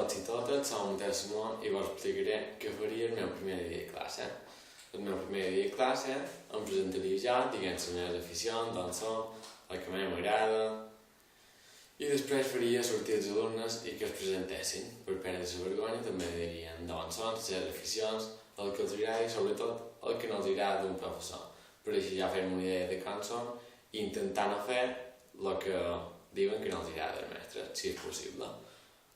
tots i totes, som Mateu Simó i vos explicaré què faria el meu primer dia de classe. El meu primer dia de classe em presentaria ja, diguem les meves aficions, d'on som, el que més m'agrada, i després faria sortir els alumnes i que es presentessin. Per perdre la vergonya també dirien d'on són, les seves aficions, el que els agrada i sobretot el que no els agrada d'un professor. Per així ja fem una idea de com som i intentar no fer el que diuen que no els agrada al mestre, si és possible.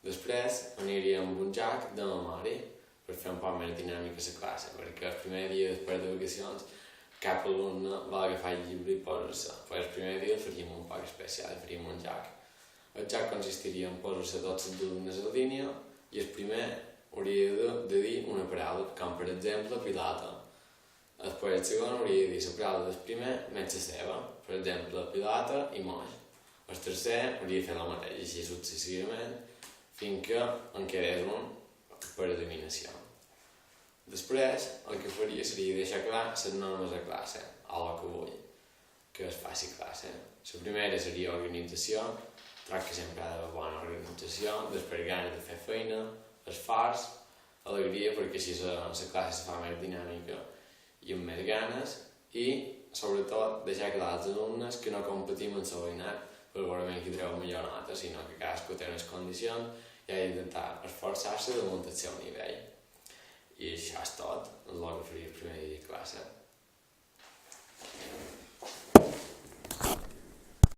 Després aniríem amb un joc de memòria per fer un poc més dinàmica a la classe, perquè el primer dia després de vacacions cap alumne va agafar el llibre i posar-se. El primer dia faríem un poc especial, faríem un joc. El joc consistiria en posar-se tots els alumnes a la línia i el primer hauria de dir una paraula, com per exemple pilota. Després el segon hauria de dir la paraula del primer menys la seva, per exemple pilota i moll. El tercer hauria de fer la mateixa, així successivament, fins que en quedés un per eliminació. Després, el que faria seria deixar clar les normes de classe, o el que vull, que es faci classe. La primera seria organització, trobo que sempre ha d'haver bona organització, després ganes de fer feina, esforç, alegria, perquè així la classe es fa més dinàmica i amb més ganes, i sobretot deixar clar als alumnes que no competim en la veïnat per veure qui treu millor nota, sinó que cadascú té unes condicions i ha d'intentar esforçar-se damunt del seu nivell. I això és tot, el que faria el primer dia de classe.